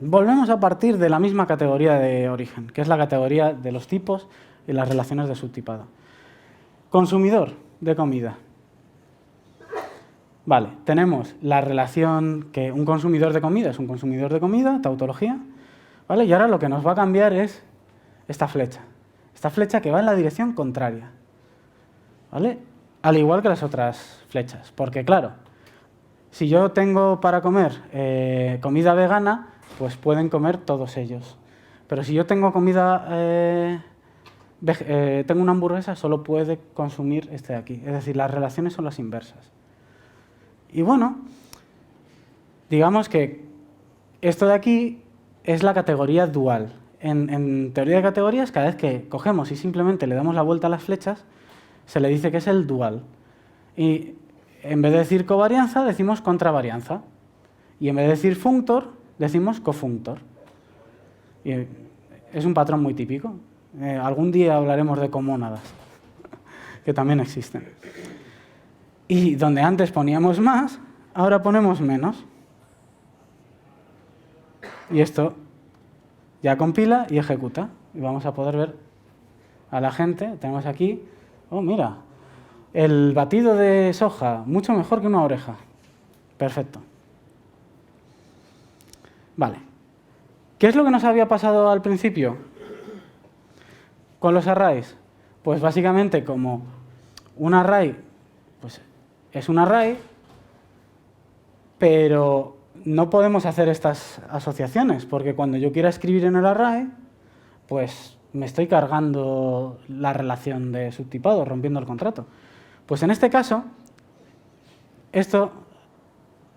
Speaker 1: Volvemos a partir de la misma categoría de origen, que es la categoría de los tipos y las relaciones de subtipado. Consumidor de comida. Vale, tenemos la relación que un consumidor de comida es un consumidor de comida, tautología. ¿Vale? Y ahora lo que nos va a cambiar es esta flecha. Esta flecha que va en la dirección contraria. ¿Vale? Al igual que las otras flechas. Porque, claro, si yo tengo para comer comida vegana, pues pueden comer todos ellos. Pero si yo tengo tengo una hamburguesa, solo puede consumir este de aquí. Es decir, las relaciones son las inversas. Y bueno, digamos que esto de aquí es la categoría dual. En teoría de categorías, cada vez que cogemos y simplemente le damos la vuelta a las flechas, se le dice que es el dual. Y en vez de decir covarianza, decimos contravarianza. Y en vez de decir functor, decimos cofunctor. Y es un patrón muy típico. Algún día hablaremos de comónadas, que también existen. Y donde antes poníamos más, ahora ponemos menos. Y esto ya compila y ejecuta. Y vamos a poder ver a la gente. Tenemos aquí, oh mira, el batido de soja, mucho mejor que una oreja. Perfecto. Vale. ¿Qué es lo que nos había pasado al principio con los arrays? Pues básicamente como un array pues, es un array, pero no podemos hacer estas asociaciones, porque cuando yo quiera escribir en el array, pues me estoy cargando la relación de subtipado, rompiendo el contrato. Pues en este caso, esto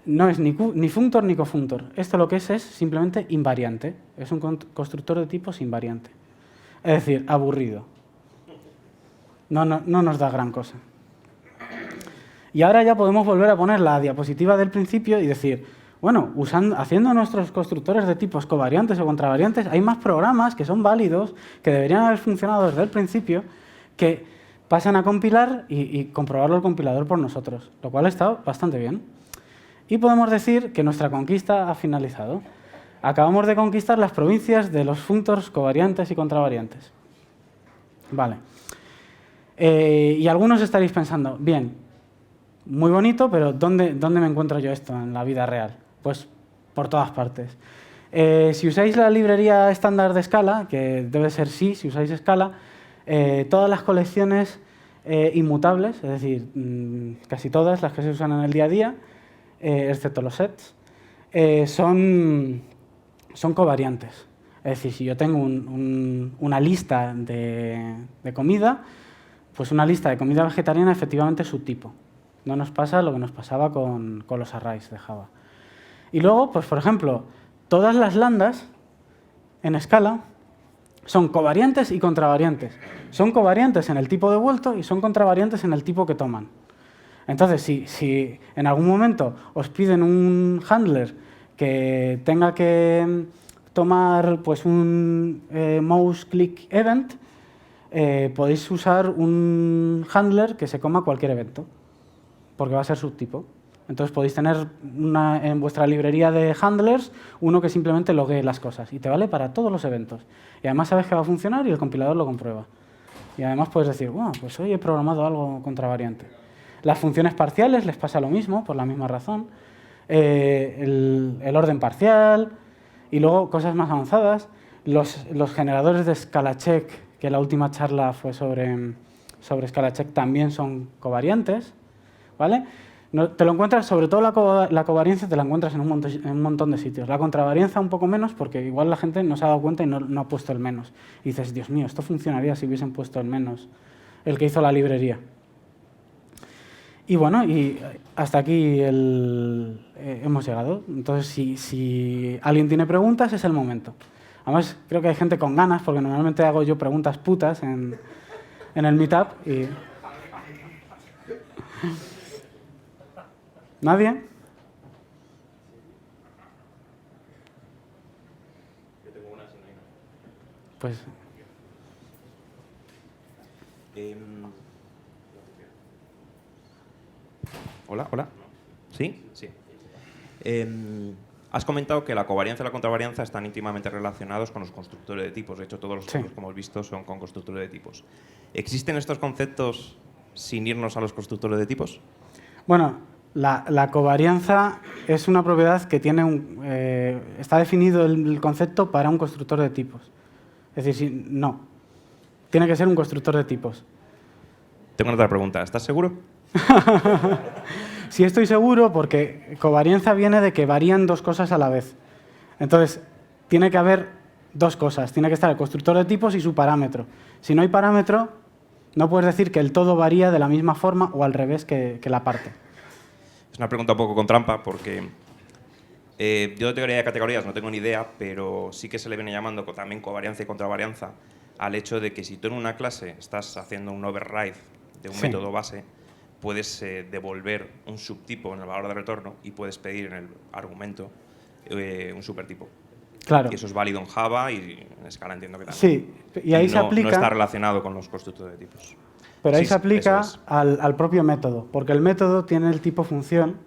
Speaker 1: no es ni functor ni cofunctor. Esto lo que es simplemente invariante. Es un constructor de tipos invariante. Es decir, aburrido. No nos da gran cosa. Y ahora ya podemos volver a poner la diapositiva del principio y decir, bueno, haciendo nuestros constructores de tipos covariantes o contravariantes, hay más programas que son válidos, que deberían haber funcionado desde el principio, que pasan a compilar y comprobarlo el compilador por nosotros, lo cual está bastante bien. Y podemos decir que nuestra conquista ha finalizado. Acabamos de conquistar las provincias de los functors covariantes y contravariantes. Vale. Y algunos estaréis pensando, bien, muy bonito, pero ¿dónde me encuentro yo esto en la vida real? Pues por todas partes. Si usáis la librería estándar de Scala, que debe ser sí, si usáis Scala, todas las colecciones inmutables, es decir, casi todas las que se usan en el día a día, excepto los sets, son covariantes. Es decir, si yo tengo una lista de comida, pues una lista de comida vegetariana efectivamente es subtipo. No nos pasa lo que nos pasaba con los arrays de Java. Y luego, pues por ejemplo, todas las lambdas en Scala son covariantes y contravariantes. Son covariantes en el tipo devuelto y son contravariantes en el tipo que toman. Entonces, si en algún momento os piden un handler que tenga que tomar pues, un mouse click event, podéis usar un handler que se coma cualquier evento, porque va a ser subtipo. Entonces podéis tener en vuestra librería de handlers uno que simplemente loguee las cosas y te vale para todos los eventos. Y además sabes que va a funcionar y el compilador lo comprueba. Y además puedes decir, bueno, pues hoy he programado algo contravariante. Las funciones parciales les pasa lo mismo, por la misma razón. El orden parcial y luego cosas más avanzadas. Los generadores de ScalaCheck, que la última charla fue sobre ScalaCheck, también son covariantes, ¿vale? Te lo encuentras, sobre todo la covarianza te la encuentras en un montón de sitios. La contravarianza un poco menos, porque igual la gente no se ha dado cuenta y no ha puesto el menos. Y dices, Dios mío, esto funcionaría si hubiesen puesto el menos, el que hizo la librería. Y bueno, y hasta aquí hemos llegado. Entonces, si alguien tiene preguntas, es el momento. Además, creo que hay gente con ganas, porque normalmente hago yo preguntas putas en el meetup. Y... ¿Nadie?
Speaker 3: Yo tengo una, si no hay nada.
Speaker 1: Pues...
Speaker 3: Hola, hola. ¿Sí? Sí. Has comentado que la covarianza y la contravarianza están íntimamente relacionados con los constructores de tipos. De hecho, todos los ejemplos que hemos visto son con constructores de tipos. ¿Existen estos conceptos sin irnos a los constructores de tipos?
Speaker 1: Bueno, la covarianza es una propiedad que tiene está definido el concepto para un constructor de tipos. Es decir, no. Tiene que ser un constructor de tipos.
Speaker 3: Tengo otra pregunta. ¿Estás seguro?
Speaker 1: Sí, estoy seguro, porque covarianza viene de que varían dos cosas a la vez. Entonces, tiene que haber dos cosas. Tiene que estar el constructor de tipos y su parámetro. Si no hay parámetro, no puedes decir que el todo varía de la misma forma o al revés que la parte.
Speaker 3: Es una pregunta un poco con trampa, porque yo de teoría de categorías no tengo ni idea, pero sí que se le viene llamando también covarianza y contravarianza al hecho de que si tú en una clase estás haciendo un override de un método base, puedes devolver un subtipo en el valor de retorno y puedes pedir en el argumento un supertipo.
Speaker 1: Claro.
Speaker 3: Y eso es válido en Java y en Scala entiendo que también.
Speaker 1: Sí, y ahí se aplica...
Speaker 3: No está relacionado con los constructores de tipos.
Speaker 1: Pero ahí
Speaker 3: Sí,
Speaker 1: se aplica
Speaker 3: es.
Speaker 1: al propio método, porque el método tiene el tipo función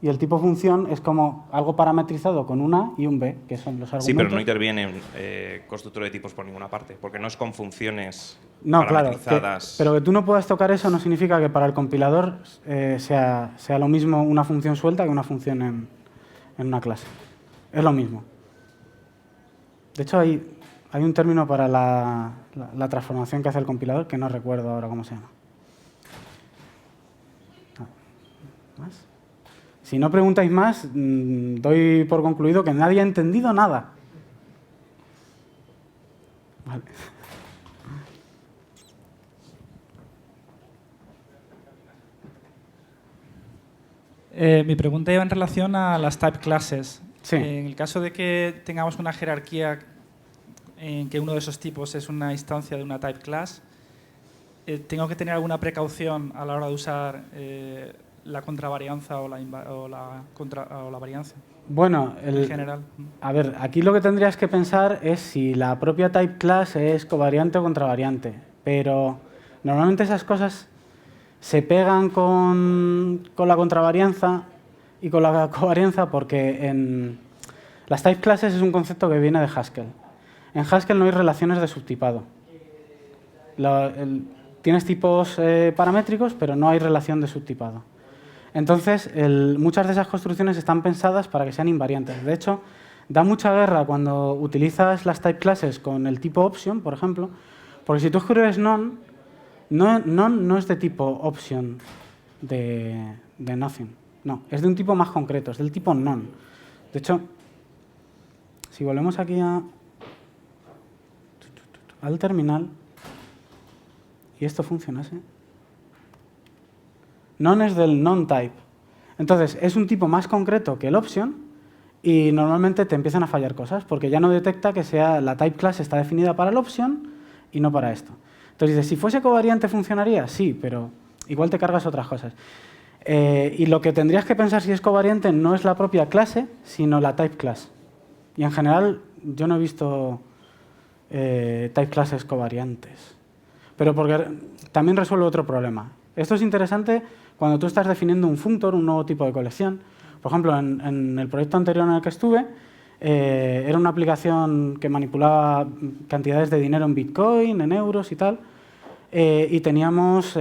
Speaker 1: y el tipo función es como algo parametrizado con un A y un B, que son los argumentos.
Speaker 3: Sí, pero no intervienen constructores de tipos por ninguna parte, porque no es con funciones
Speaker 1: no,
Speaker 3: parametrizadas.
Speaker 1: Claro, pero que tú no puedas tocar eso no significa que para el compilador sea lo mismo una función suelta que una función en una clase. Es lo mismo. De hecho, hay un término para la transformación que hace el compilador que no recuerdo ahora cómo se llama. ¿Más? Si no preguntáis más, doy por concluido que nadie ha entendido nada. Vale.
Speaker 4: Mi pregunta iba en relación a las type classes.
Speaker 1: Sí.
Speaker 4: En el caso de que tengamos una jerarquía en que uno de esos tipos es una instancia de una type class, ¿tengo que tener alguna precaución a la hora de usar la contravarianza o la varianza?
Speaker 1: Bueno,
Speaker 4: En general.
Speaker 1: a ver, aquí lo que tendrías que pensar es si la propia type class es covariante o contravariante. Pero normalmente esas cosas se pegan con la contravarianza y con la covarianza porque en las type classes es un concepto que viene de Haskell. En Haskell no hay relaciones de subtipado. Tienes tipos paramétricos, pero no hay relación de subtipado. Entonces, muchas de esas construcciones están pensadas para que sean invariantes. De hecho, da mucha guerra cuando utilizas las type classes con el tipo option, por ejemplo, porque si tú escribes none no es de tipo option de nothing. No, es de un tipo más concreto, es del tipo none. De hecho, si volvemos aquí al terminal y esto funcionase, none es del non-type. Entonces, es un tipo más concreto que el option y normalmente te empiezan a fallar cosas porque ya no detecta que la type class está definida para el option y no para esto. Entonces dices, si fuese covariante funcionaría, sí, pero igual te cargas otras cosas. Y lo que tendrías que pensar si es covariante no es la propia clase, sino la type class. Y en general yo no he visto type classes covariantes. Pero porque también resuelve otro problema. Esto es interesante cuando tú estás definiendo un functor, un nuevo tipo de colección. Por ejemplo, en el proyecto anterior en el que estuve, era una aplicación que manipulaba cantidades de dinero en Bitcoin, en euros y tal. Y teníamos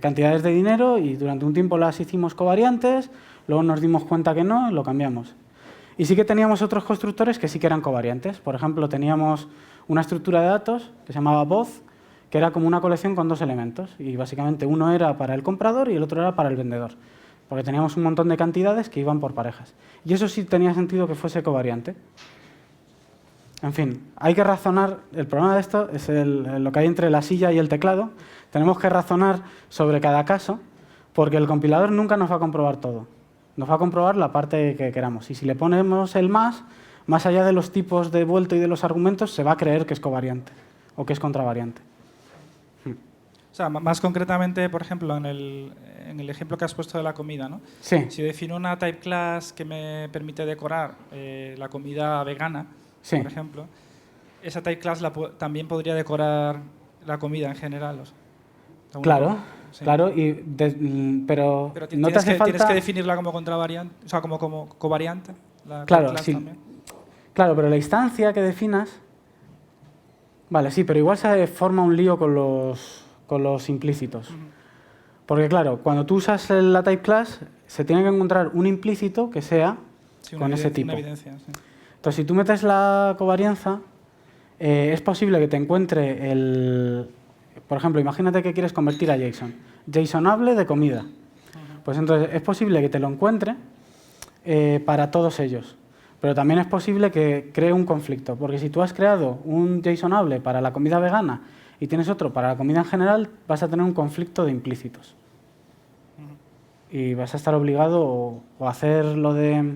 Speaker 1: cantidades de dinero y durante un tiempo las hicimos covariantes, luego nos dimos cuenta que no y lo cambiamos. Y sí que teníamos otros constructores que sí que eran covariantes. Por ejemplo, teníamos una estructura de datos que se llamaba Both, que era como una colección con dos elementos. Y básicamente uno era para el comprador y el otro era para el vendedor. Porque teníamos un montón de cantidades que iban por parejas. Y eso sí tenía sentido que fuese covariante. En fin, hay que razonar. El problema de esto es lo que hay entre la silla y el teclado. Tenemos que razonar sobre cada caso, porque el compilador nunca nos va a comprobar todo. Nos va a comprobar la parte que queramos. Y si le ponemos el más allá de los tipos de vuelto y de los argumentos, se va a creer que es covariante o que es contravariante.
Speaker 4: O sea, más concretamente, por ejemplo, en el ejemplo que has puesto de la comida, ¿no?
Speaker 1: Sí.
Speaker 4: Si yo defino una type class que me permite decorar la comida vegana,
Speaker 1: Sí.
Speaker 4: por ejemplo, esa type class también podría decorar la comida en general. O sea,
Speaker 1: Claro,
Speaker 4: sí.
Speaker 1: claro, pero no te hace falta...
Speaker 4: tienes que definirla como contravariante, o sea, como covariante. La
Speaker 1: Claro,
Speaker 4: type class
Speaker 1: sí.
Speaker 4: también.
Speaker 1: Claro, pero la instancia que definas... Vale, sí, pero igual se forma un lío con los implícitos. Porque claro, cuando tú usas la type class, se tiene que encontrar un implícito que sea con ese tipo.
Speaker 4: Una evidencia, sí.
Speaker 1: Entonces, si tú metes la covarianza, es posible que te encuentre por ejemplo, imagínate que quieres convertir a JSON. JSONable de comida. Pues entonces es posible que te lo encuentre para todos ellos. Pero también es posible que cree un conflicto. Porque si tú has creado un JSONable para la comida vegana y tienes otro para la comida en general, vas a tener un conflicto de implícitos. Y vas a estar obligado o a hacer lo de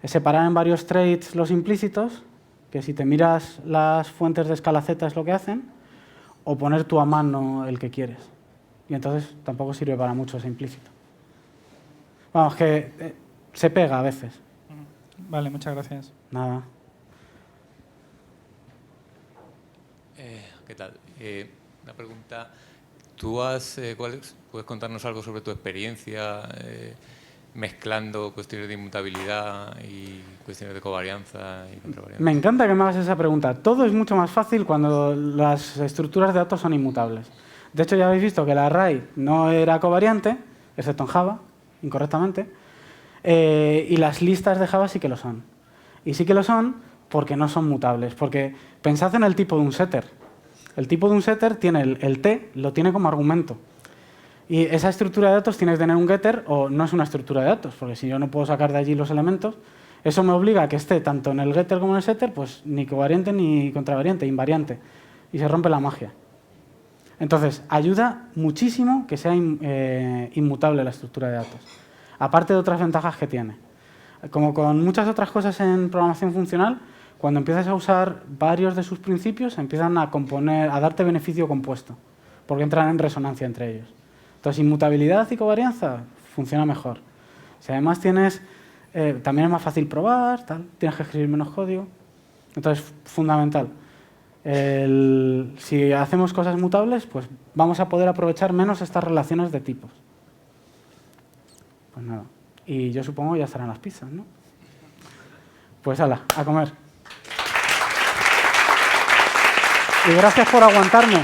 Speaker 1: separar en varios traits los implícitos, que si te miras las fuentes de escala Z es lo que hacen, o poner tú a mano el que quieres. Y entonces tampoco sirve para mucho ese implícito. Vamos, que se pega a veces.
Speaker 4: Vale, muchas gracias.
Speaker 1: Nada.
Speaker 5: ¿Qué tal? Una pregunta. ¿Puedes contarnos algo sobre tu experiencia mezclando cuestiones de inmutabilidad y cuestiones de covarianza y contravarianza?
Speaker 1: Me encanta que me hagas esa pregunta. Todo es mucho más fácil cuando las estructuras de datos son inmutables. De hecho, ya habéis visto que la array no era covariante, excepto en Java, incorrectamente, y las listas de Java sí que lo son. Y sí que lo son porque no son mutables. Porque pensad en el tipo de un setter. El tipo de un setter tiene el t, lo tiene como argumento. Y esa estructura de datos tiene que tener un getter o no es una estructura de datos, porque si yo no puedo sacar de allí los elementos, eso me obliga a que esté tanto en el getter como en el setter, pues ni covariante ni contravariante, invariante. Y se rompe la magia. Entonces, ayuda muchísimo que sea inmutable la estructura de datos. Aparte de otras ventajas que tiene. Como con muchas otras cosas en programación funcional, cuando empiezas a usar varios de sus principios, empiezan a darte beneficio compuesto, porque entran en resonancia entre ellos. Entonces, inmutabilidad y covarianza funciona mejor. Si además también es más fácil probar, tienes que escribir menos código. Entonces, fundamental. Si hacemos cosas mutables, pues vamos a poder aprovechar menos estas relaciones de tipos. Pues nada. Y yo supongo ya estarán las pizzas, ¿no? Pues hala, a comer. Y gracias por aguantarme.